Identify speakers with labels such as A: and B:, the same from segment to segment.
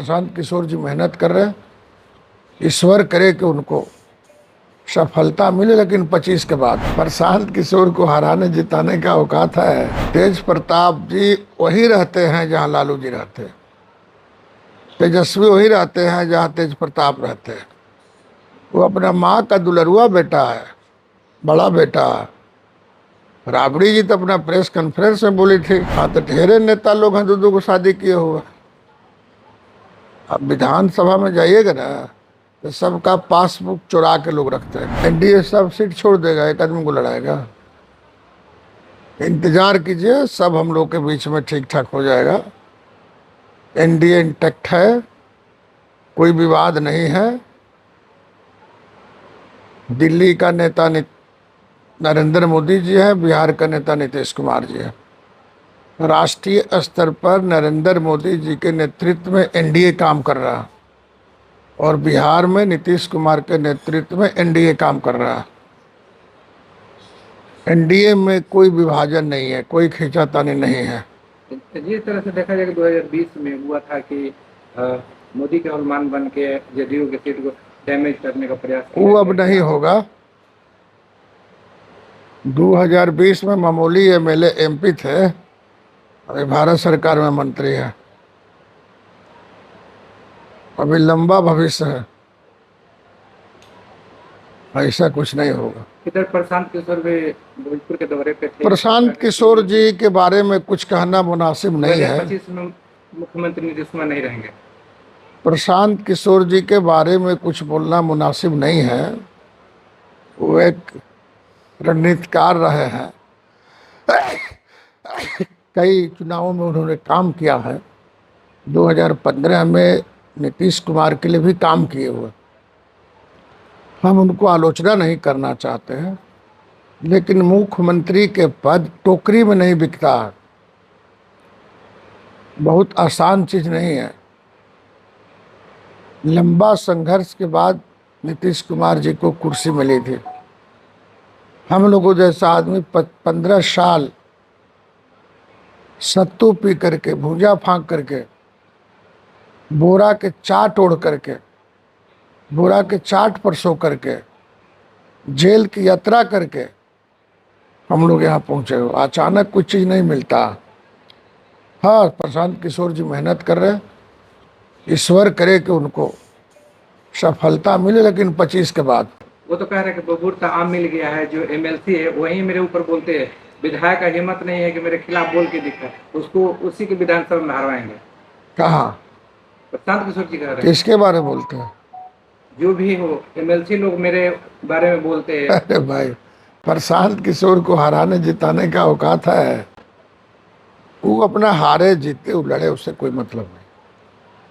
A: प्रशांत किशोर जी मेहनत कर रहे हैं। ईश्वर करे कि उनको सफलता मिले, लेकिन 25 के बाद। प्रशांत किशोर को हराने जिताने का औकात है। तेज प्रताप जी वही रहते हैं जहां लालू जी रहते हैं, तेजस्वी वही रहते हैं जहां तेज प्रताप रहते हैं। वो अपना माँ का दुलरुआ बेटा है, बड़ा बेटा। राबड़ी जी तो अपना प्रेस कॉन्फ्रेंस में बोली थी, हाँ तो ढेरे नेता लोग हैं दो को शादी किए हुए। अब विधानसभा में जाइएगा ना तो सबका पासबुक चुरा के लोग रखते हैं। एनडीए सब सीट छोड़ देगा, एक आदमी को लड़ाएगा। इंतजार कीजिए, सब हम लोग के बीच में ठीक ठाक हो जाएगा। एनडीए इंटैक्ट है, कोई विवाद नहीं है। दिल्ली का नेता नरेंद्र मोदी जी है, बिहार का नेता नीतीश कुमार जी है। राष्ट्रीय स्तर पर नरेंद्र मोदी जी के नेतृत्व में एनडीए काम कर रहा है और बिहार में नीतीश कुमार के नेतृत्व में एनडीए काम कर रहा है। एनडीए में कोई विभाजन नहीं है, कोई खींचातानी नहीं है।
B: जिस तरह से देखा जाए कि 2020 में हुआ था कि मोदी के अनुमान बन के जदयू के सीट को डैमेज करने का प्रयास किया,
A: वो अब नहीं होगा। 2020 में मामूली एमएलए एमपी थे, अभी भारत सरकार में मंत्री है। अभी लंबा भविष्य है, ऐसा कुछ नहीं होगा।
B: इधर प्रशांत किशोर भी भोजपुर के दौरे पे थे।
A: प्रशांत किशोर जी के बारे में कुछ कहना मुनासिब नहीं है।
B: 2025 में मुख्यमंत्री नीतीश कुमार नहीं रहेंगे।
A: प्रशांत किशोर जी के बारे में कुछ बोलना मुनासिब नहीं है। वो एक रणनीतिकार रहे हैं, कई चुनावों में उन्होंने काम किया है। 2015 में नीतीश कुमार के लिए भी काम किए हुए। हम उनको आलोचना नहीं करना चाहते हैं, लेकिन मुख्यमंत्री के पद टोकरी में नहीं बिकता है, बहुत आसान चीज नहीं है। लंबा संघर्ष के बाद नीतीश कुमार जी को कुर्सी मिली थी। हम लोगों जैसा आदमी 15 साल सत्तू पी करके, भूजा फाँक करके, बोरा के चाट ओढ़ करके, बोरा के चाट पर सो करके, जेल की यात्रा करके हम लोग यहाँ पहुँचे हो। अचानक कुछ चीज़ नहीं मिलता। हाँ, प्रशांत किशोर जी मेहनत कर रहे हैं। ईश्वर करे कि उनको सफलता मिले, लेकिन 25 के बाद।
B: वो तो कह रहे हैं कि बबूर का आम मिल गया है, जो एमएलसी है वही मेरे ऊपर बोलते हैं। विधायक का हिम्मत नहीं है कि मेरे खिलाफ बोल के दिखा, उसको उसी के विधानसभा में हरवाएंगे।
A: कहाँ?
B: प्रशांत किशोर जी कह रहे हैं।
A: किसके बारे में बोलते हैं?
B: जो भी हो, एमएलसी लोग मेरे बारे में बोलते हैं।
A: अरे भाई, प्रशांत किशोर को हराने जिताने का औकात है। वो अपना हारे जीते वो लड़े, उससे कोई मतलब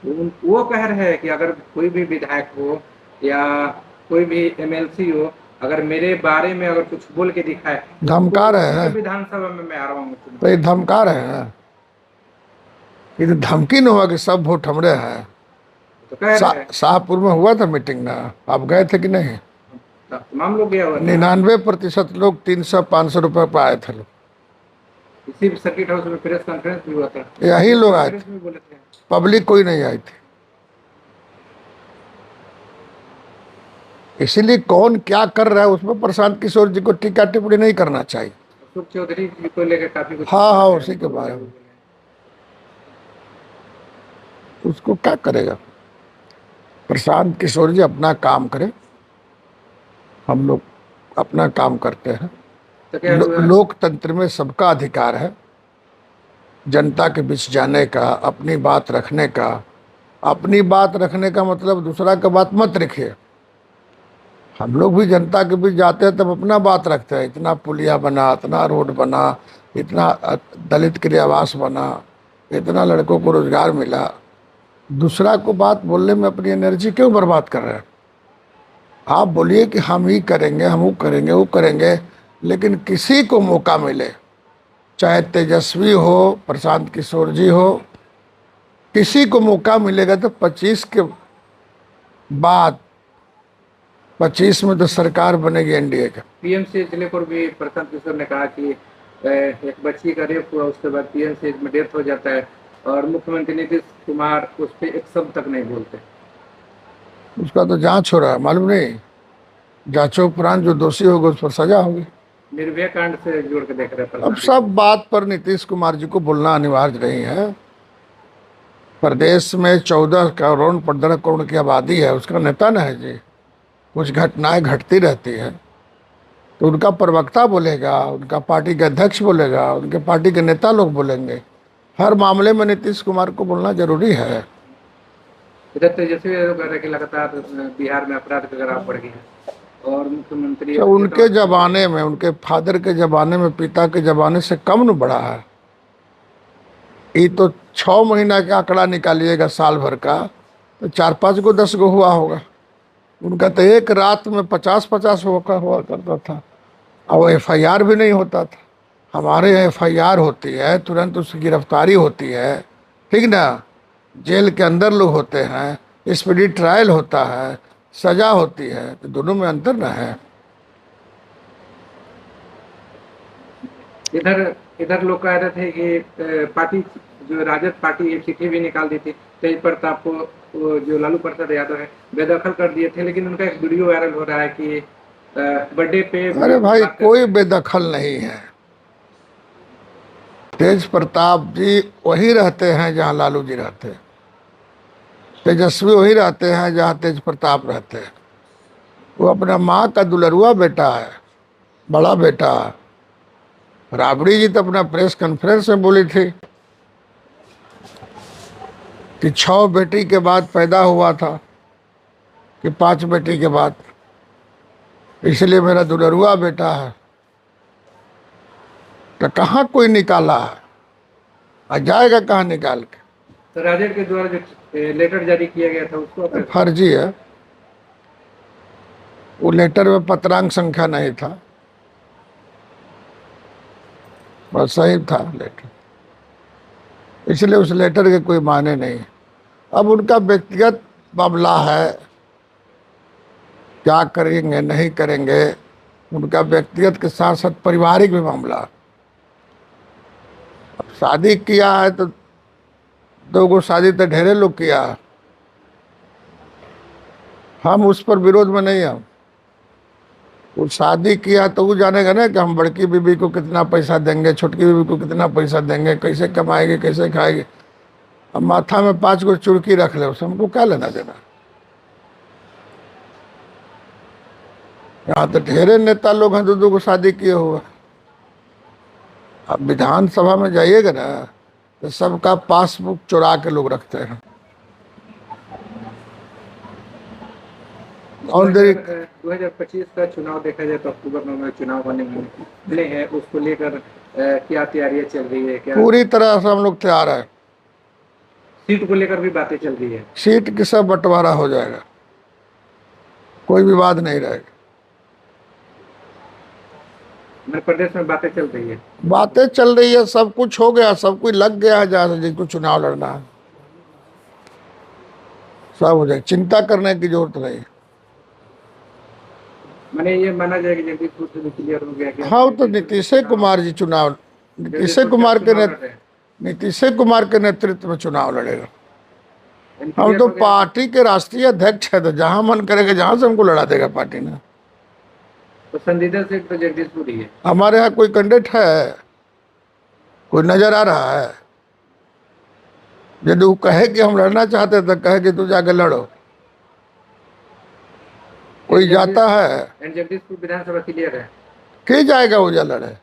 A: नहीं।
B: वो कह रहे हैं कि अगर कोई भी विधायक हो या कोई भी एमएलसी हो, अगर मेरे बारे में अगर कुछ बोल के दिखाए,
A: धमका रहे हैं
B: विधानसभा में मैं हरवाऊंगा।
A: तो ये धमका रहे हैं। ये तो धमकी न हुआ कि सब वोट हमरे हैं।
B: तो कह रहे हैं
A: शाहपुर में हुआ था मीटिंग ना, आप गए थे कि नहीं?
B: तमाम लोग गया हुआ था।
A: 99% लोग 300-500 रुपए पर आए थे। लोग
B: इसी सर्किट हाउस में प्रेस कॉन्फ्रेंस भी हुआ था,
A: यही लोग आए थे,
B: बोले थे।
A: पब्लिक कोई नहीं आई थी। इसीलिए कौन क्या कर रहा है उसमें प्रशांत किशोर जी को टीका टिप्पणी नहीं करना चाहिए।
B: अशोक चौधरी जी को लेकर काफी कुछ।
A: हाँ हाँ, उसी के बारे में। उसको क्या करेगा? प्रशांत किशोर जी अपना काम करें, हम लोग अपना काम करते हैं। लोकतंत्र में सबका अधिकार है जनता के बीच जाने का, अपनी बात रखने का। अपनी बात रखने का मतलब दूसरा का बात मत रखिए। हम लोग भी जनता के बीच जाते हैं तब अपना बात रखते हैं। इतना पुलिया बना, इतना रोड बना, इतना दलित के लिए आवास बना, इतना लड़कों को रोजगार मिला। दूसरा को बात बोलने में अपनी एनर्जी क्यों बर्बाद कर रहे हैं? आप बोलिए कि हम ही करेंगे, हम वो करेंगे, वो करेंगे, लेकिन किसी को मौका मिले, चाहे तेजस्वी हो, प्रशांत किशोर जी हो, किसी को मौका मिलेगा तो 25 के बाद, 25 में तो सरकार बनेगी एनडीए का।
B: पीएमसीएच लेकर भी प्रशांत किशोर ने कहा कि एक बच्ची का रेप हुआ, उसके बाद पीएमसीएच में डेथ हो जाता है, और मुख्यमंत्री नीतीश कुमार उस पर एक शब्द तक नहीं बोलते।
A: उसका तो जांच हो रहा है, मालूम नहीं, जांचों उपरांत जो दोषी होगा उस पर सजा होगी।
B: निर्भया कांड से जोड़ के देख रहे हैं
A: अब
B: प्रधान।
A: सब बात पर नीतीश कुमार जी को बोलना अनिवार्य नहीं है। प्रदेश में 14 करोड़ 15 करोड़ की आबादी है, उसका नेता न है जी। कुछ घटनाएं घटती रहती है तो उनका प्रवक्ता बोलेगा, उनका पार्टी के अध्यक्ष बोलेगा, उनके पार्टी के नेता लोग बोलेंगे। हर मामले में नीतीश कुमार को बोलना जरूरी है।
B: इधर तेजस्वी यादव कह रहे हैं कि लगातार बिहार में अपराध का ग्राफ बढ़ गया है और मुख्यमंत्री
A: तो उनके जमाने में, उनके फादर के जमाने में, पिता के जमाने से कम न बढ़ा है। ये तो 6 महीना का आंकड़ा निकालिएगा साल भर का, तो 4-5 को 10 को हुआ होगा। उनका तो एक रात में 50-50 हुआ करता था और FIR भी नहीं होता था। हमारे यहाँ FIR होती है, तुरंत उसकी गिरफ्तारी होती है, ठीक ना, जेल के अंदर लोग होते हैं, स्पीडी ट्रायल होता है, सजा होती है, तो दोनों में अंतर ना है।
B: इधर लोग कह रहे थे कि पार्टी जो राजद पार्टी एक चिट्ठी भी निकाल दी थी तेज प्रताप को, जो लालू प्रसाद यादव है, बेदखल कर दिए थे, लेकिन उनका एक वीडियो वायरल हो रहा है कि बर्थडे पे।
A: अरे भाई, कोई बेदखल नहीं है। तेज प्रताप जी वही रहते हैं जहाँ लालू जी रहते हैं, तेजस्वी वही रहते हैं जहाँ तेज प्रताप रहते हैं। वो अपना माँ का दुलरुआ बेटा है, बड़ा बेटा। राबड़ी जी तो अपना प्रेस कॉन्फ्रेंस में बोली थी कि 6 बेटी के बाद पैदा हुआ था कि 5 बेटी के बाद, इसलिए मेरा दुलरुआ बेटा है। तो कहाँ कोई निकाला है, आ जाएगा कहाँ निकाल के।
B: तो राजद के द्वारा जो लेटर जारी किया गया था उसको
A: फर्जी है। वो लेटर में पत्रांक संख्या नहीं था, बस सही था लेटर, इसलिए उस लेटर के कोई माने नहीं। अब उनका व्यक्तिगत मामला है, क्या करेंगे नहीं करेंगे, उनका व्यक्तिगत के साथ साथ पारिवारिक भी मामला। अब शादी किया है तो 2 गो शादी तो ढेरे लोग किया, हम उस पर विरोध में नहीं हैं। वो शादी किया तो वो जानेगा ना कि हम बड़की बीबी को कितना पैसा देंगे, छोटकी बीबी को कितना पैसा देंगे, कैसे कमाएगी, कैसे खाएगी। अब माथा में 5 गो चुड़की रख ले, उससे हमको क्या लेना देना। यहाँ तो ढेरे नेता लोग हैं 2-2 को शादी किए हुए। अब विधानसभा में जाइएगा ना तो सबका पासबुक चुरा के लोग रखते हैं। और
B: 2025 का चुनाव देखा जाए तो अक्टूबर में चुनाव होने वाले हैं, उसको लेकर क्या तैयारियां चल रही है? क्या
A: पूरी तरह से हम लोग तैयार है।
B: सीट को लेकर भी बातें चल रही है?
A: सीट की सब बंटवारा हो जाएगा, कोई विवाद नहीं रहेगा।
B: मध्य प्रदेश में बातें चल रही है?
A: बातें चल रही है, सब कुछ हो गया, सब कुछ लग गया है। जहाँ से जिनको चुनाव लड़ना है सब हो जाएगा, चिंता करने की जरूरत नहीं।
B: मैंने ये माना जाए कि जगदीशपुर से भी क्लियर हो गया कि
A: हाँ, तो नीतीश कुमार जी चुनाव, नीतीश कुमार के नेतृत्व में चुनाव लड़ेगा। हम तो पार्टी के राष्ट्रीय अध्यक्ष है, तो जहां मन करेगा, जहां से हमको लड़ा देगा पार्टी ने।
B: पसंदीदा सीट तो जगदीशपुर ही है।
A: हमारे यहाँ कोई कैंडिडेट है, कोई नजर आ रहा है? यदि वो कहे कि हम लड़ना चाहते तो कहे कि तू जाके लड़ो, कोई जाता है?
B: जगदीशपुर विधानसभा क्लियर है
A: के जाएगा वो जा लड़े?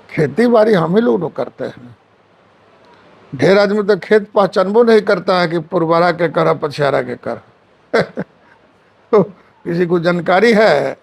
A: खेती बाड़ी हम ही लोग करते हैं। ढेर आदमी तो खेत पहचानबो नहीं करता है कि पुरवारा के कर पछियारा के कर। तो किसी को जानकारी है?